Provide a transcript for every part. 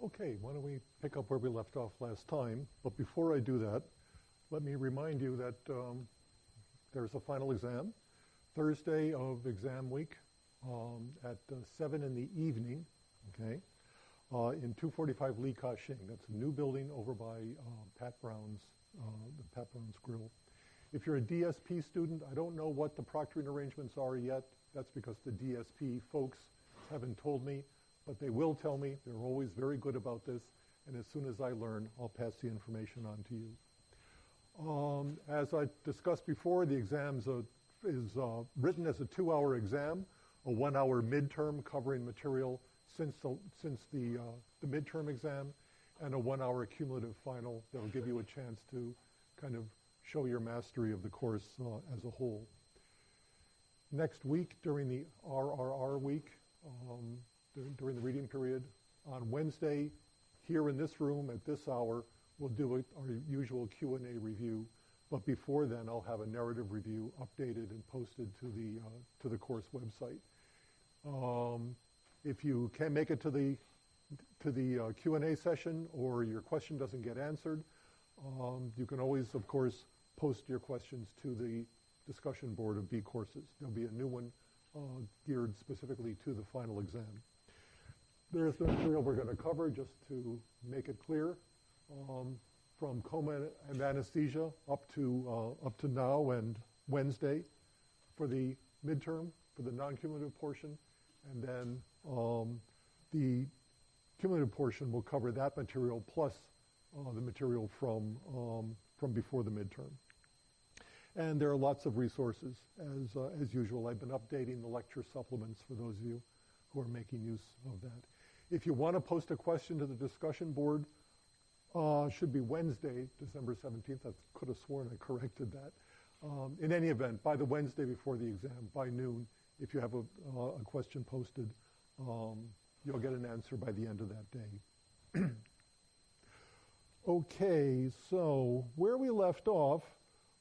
Okay, why don't we pick up where we left off last time? But before I do that, let me remind you that there's a final exam, Thursday of exam week at 7 in the evening, okay, in 245 Lee Ka-shing. That's a new building over by Pat Brown's, the Pat Brown's Grill. If you're a DSP student, I don't know what the proctoring arrangements are yet. That's because the DSP folks haven't told me, but they will tell me. They're always very good about this, and as soon as I learn, I'll pass the information on to you. As I discussed before, the exam is written as a 2-hour exam, a 1-hour midterm covering material since the midterm exam, and a 1-hour cumulative final that will give you a chance to kind of show your mastery of the course as a whole. Next week, during the RRR week, during the reading period, on Wednesday, here in this room at this hour, we'll do our usual Q&A review. But before then, I'll have a narrative review updated and posted to the course website. If you can't make it to the Q&A session, or your question doesn't get answered, you can always, of course, post your questions to the discussion board of B courses. There'll be a new one geared specifically to the final exam. There's the material we're going to cover, just to make it clear, from coma and anesthesia up to now and Wednesday for the midterm, for the non-cumulative portion, and then the cumulative portion will cover that material plus the material from before the midterm. And there are lots of resources, as usual. I've been updating the lecture supplements for those of you who are making use of that. If you want to post a question to the discussion board, should be Wednesday, December 17th. I could have sworn I corrected that. In any event, by the Wednesday before the exam, by noon, if you have a question posted, you'll get an answer by the end of that day. Okay, so where we left off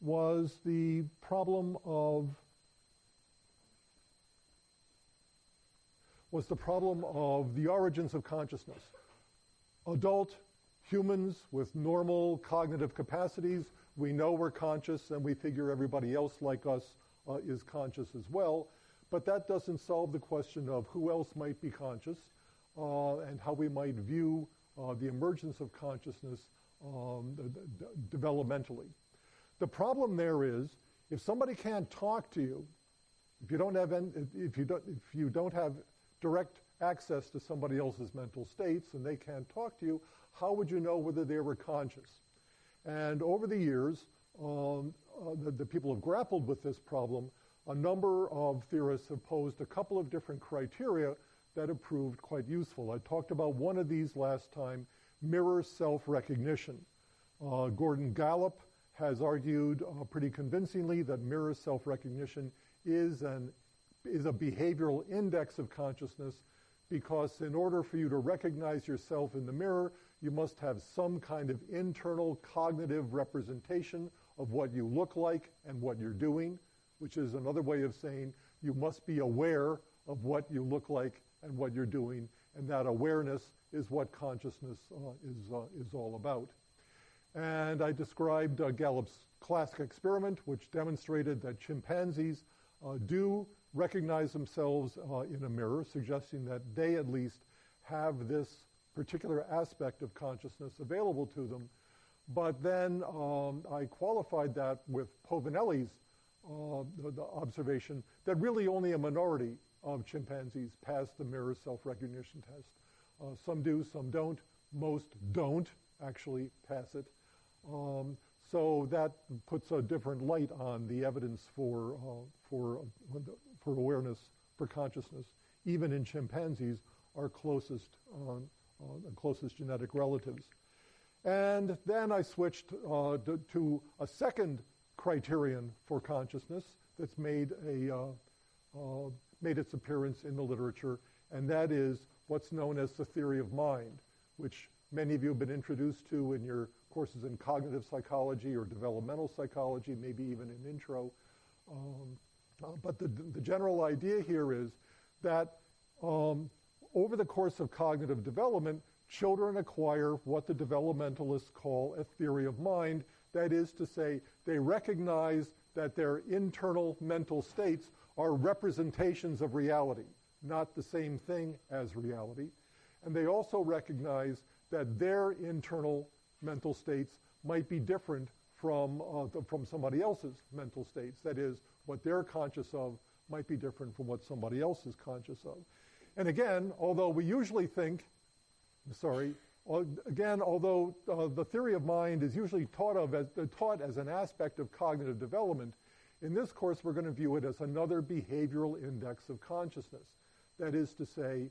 was the problem of the origins of consciousness. Adult humans with normal cognitive capacities, we know we're conscious, and we figure everybody else like us is conscious as well, but that doesn't solve the question of who else might be conscious and how we might view the emergence of consciousness developmentally. The problem there is, if somebody can't talk to you, if you don't have direct access to somebody else's mental states and they can't talk to you, how would you know whether they were conscious? And over the years, the people have grappled with this problem. A number of theorists have posed a couple of different criteria that have proved quite useful. I talked about one of these last time, mirror self-recognition. Gordon Gallup has argued pretty convincingly that mirror self-recognition is a behavioral index of consciousness, because in order for you to recognize yourself in the mirror, you must have some kind of internal cognitive representation of what you look like and what you're doing, which is another way of saying you must be aware of what you look like and what you're doing, and that awareness is what consciousness is all about. And I described Gallup's classic experiment, which demonstrated that chimpanzees do recognize themselves in a mirror, suggesting that they at least have this particular aspect of consciousness available to them. But then I qualified that with Povinelli's the observation that really only a minority of chimpanzees pass the mirror self-recognition test. Some do, some don't. Most don't actually pass it. So that puts a different light on the evidence for awareness, for consciousness, even in chimpanzees, our closest genetic relatives. And then I switched to a second criterion for consciousness that's made its appearance in the literature, and that is what's known as the theory of mind, which many of you have been introduced to in your courses in cognitive psychology or developmental psychology, maybe even in intro. But the general idea here is that over the course of cognitive development, children acquire what the developmentalists call a theory of mind. That is to say, they recognize that their internal mental states are representations of reality, not the same thing as reality. And they also recognize that their internal mental states might be different from somebody else's mental states. That is, what they're conscious of might be different from what somebody else is conscious of. And again, although we usually think, although the theory of mind is usually taught as an aspect of cognitive development, in this course we're going to view it as another behavioral index of consciousness. That is to say,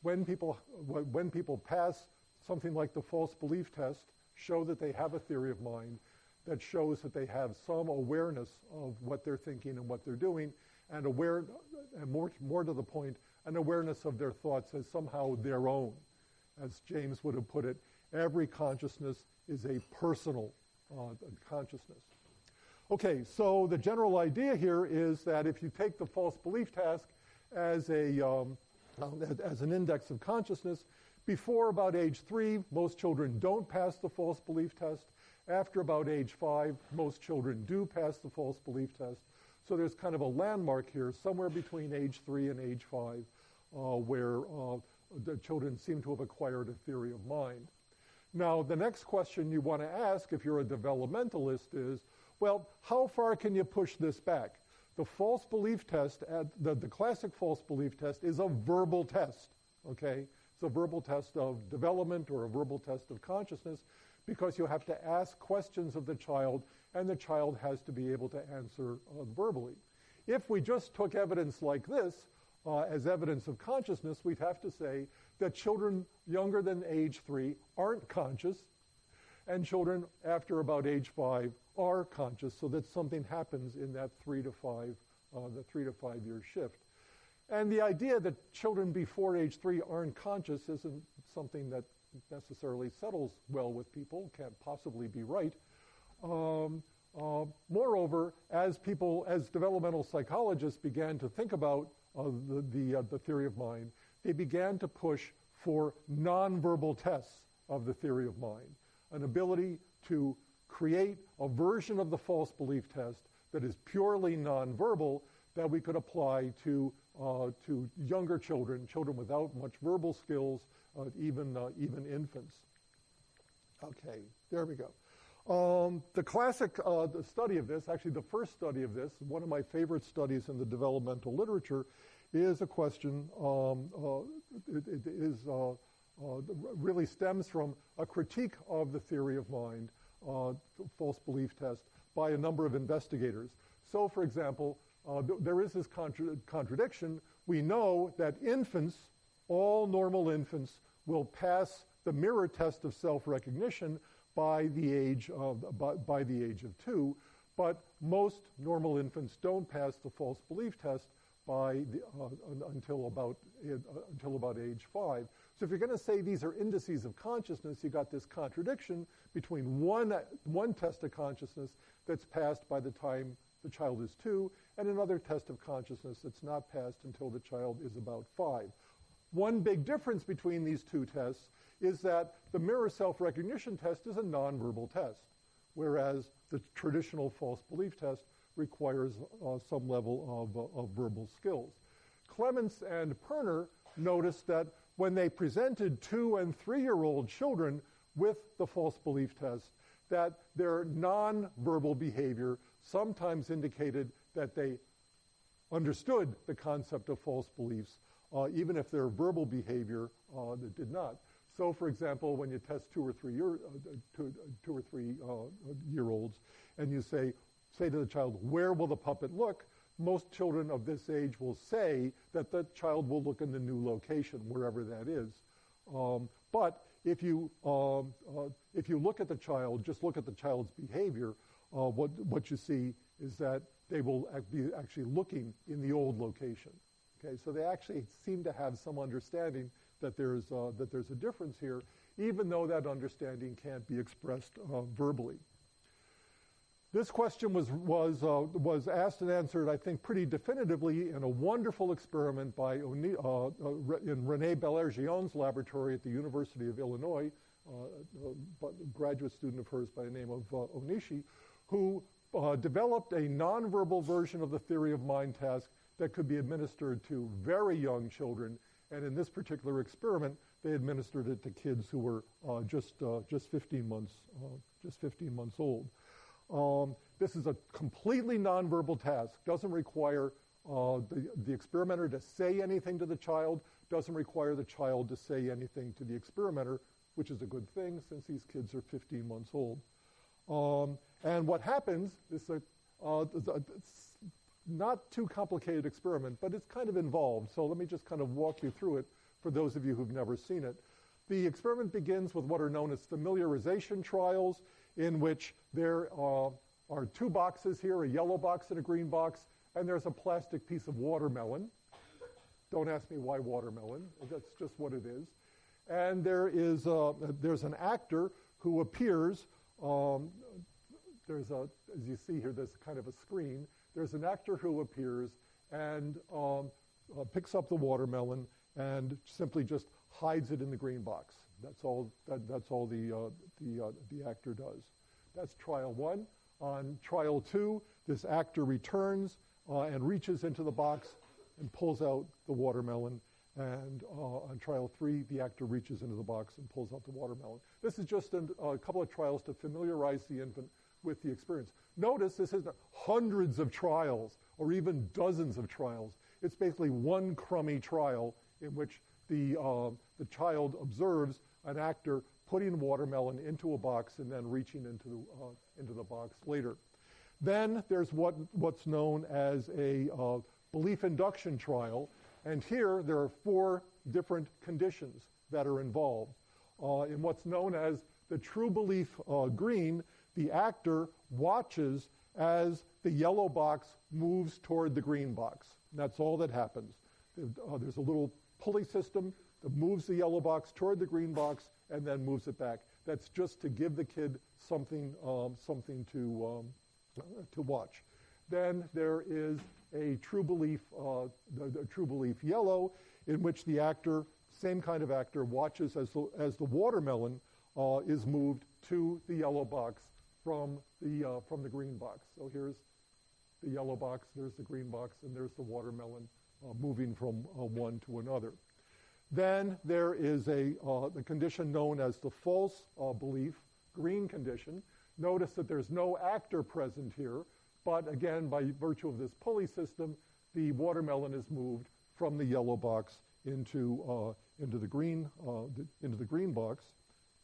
when people pass something like the false belief test, show that they have a theory of mind that shows that they have some awareness of what they're thinking and what they're doing, and more to the point, an awareness of their thoughts as somehow their own. As James would have put it, every consciousness is a personal consciousness. Okay, so the general idea here is that if you take the false belief task as an index of consciousness, before about age 3, most children don't pass the false belief test. After about age 5, most children do pass the false belief test. So there's kind of a landmark here, somewhere between age 3 and age 5, where the children seem to have acquired a theory of mind. Now, the next question you want to ask if you're a developmentalist is, well, how far can you push this back? The false belief test, the classic false belief test, is a verbal test, okay? It's a verbal test of development or a verbal test of consciousness, because you have to ask questions of the child, and the child has to be able to answer verbally. If we just took evidence like this as evidence of consciousness, we'd have to say that children younger than age 3 aren't conscious, and children after about age 5 are conscious, so that something happens in that 3 to 5 year shift. And the idea that children before age 3 aren't conscious isn't something that necessarily settles well with people, can't possibly be right. Moreover, as developmental psychologists began to think about the theory of mind, they began to push for nonverbal tests of the theory of mind, an ability to create a version of the false belief test that is purely nonverbal that we could apply to younger children without much verbal skills, even infants. Okay, there we go. The classic the study of this, actually the first study of this, one of my favorite studies in the developmental literature, is a question, really stems from a critique of the theory of mind, false belief test, by a number of investigators. So, for example, there is this contradiction. We know that infants, all normal infants, will pass the mirror test of self-recognition by the age of 2, but most normal infants don't pass the false belief test until about age 5. So if you're going to say these are indices of consciousness, you got this contradiction between one test of consciousness that's passed by the time the child is 2, and another test of consciousness that's not passed until the child is about 5. One big difference between these two tests is that the mirror self-recognition test is a nonverbal test, whereas the traditional false belief test requires some level of verbal skills. Clements and Perner noticed that when they presented 2- and 3-year-old children with the false belief test, that their nonverbal behavior sometimes indicated that they understood the concept of false beliefs, even if their verbal behavior did not. So, for example, when you test 2 or 3 year olds, and you say to the child, "Where will the puppet look?" Most children of this age will say that the child will look in the new location, wherever that is. But if you look at the child, just look at the child's behavior, what you see is that they will be actually looking in the old location. Okay, so they actually seem to have some understanding that there's a difference here, even though that understanding can't be expressed verbally. This question was asked and answered, I think, pretty definitively in a wonderful experiment by in René Bellergion's laboratory at the University of Illinois, a graduate student of hers by the name of Onishi, who developed a nonverbal version of the theory of mind task that could be administered to very young children. And in this particular experiment, they administered it to kids who were just 15 months old. This is a completely nonverbal task. Doesn't require the experimenter to say anything to the child. Doesn't require the child to say anything to the experimenter, which is a good thing since these kids are 15 months old. And what happens is it's not too complicated experiment, but it's kind of involved. So let me just kind of walk you through it for those of you who've never seen it. The experiment begins with what are known as familiarization trials, in which there are two boxes here, a yellow box and a green box, and there's a plastic piece of watermelon. Don't ask me why watermelon. That's just what it is. And there's an actor who appears. As you see here, there's kind of a screen. There's an actor who appears and picks up the watermelon and simply just hides it in the green box. That's all the actor does. That's trial one. On trial two, this actor returns and reaches into the box and pulls out the watermelon. And on trial three, the actor reaches into the box and pulls out the watermelon. This is just a couple of trials to familiarize the infant with the experience. Notice this isn't hundreds of trials or even dozens of trials. It's basically one crummy trial in which the child observes an actor putting watermelon into a box and then reaching into the box later. Then there's what's known as a belief induction trial, and here there are 4 different conditions that are involved. In what's known as the true belief green, the actor watches as the yellow box moves toward the green box. That's all that happens. There's a little pulley system that moves the yellow box toward the green box and then moves it back. That's just to give the kid something to watch. Then there is a true belief, the true belief yellow, in which the actor, same kind of actor, watches as the watermelon is moved to the yellow box from the green box. So here's the yellow box, there's the green box, and there's the watermelon moving from one to another. Then there is the condition known as the false belief green condition. Notice that there's no actor present here, but again, by virtue of this pulley system, the watermelon is moved from the yellow box into the green box.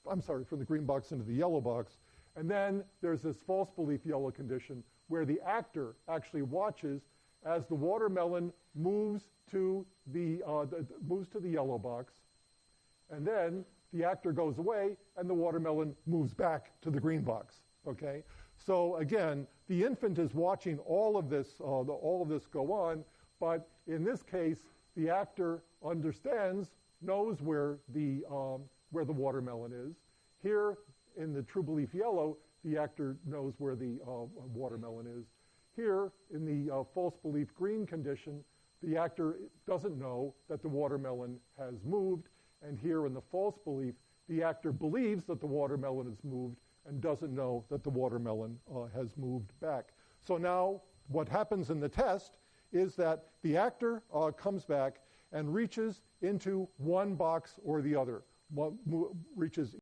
I'm sorry, from the green box into the yellow box. And then there's this false belief yellow condition where the actor actually watches as the watermelon moves to the yellow box, and then the actor goes away and the watermelon moves back to the green box. Okay, so again, the infant is watching all of this go on, but in this case, the actor knows where the watermelon is. Here in the true belief yellow, the actor knows where the watermelon is. Here in the false belief green condition, the actor doesn't know that the watermelon has moved, and here in the false belief, the actor believes that the watermelon has moved and doesn't know that the watermelon has moved back. So now what happens in the test is that the actor comes back and reaches into one box or the other, reaches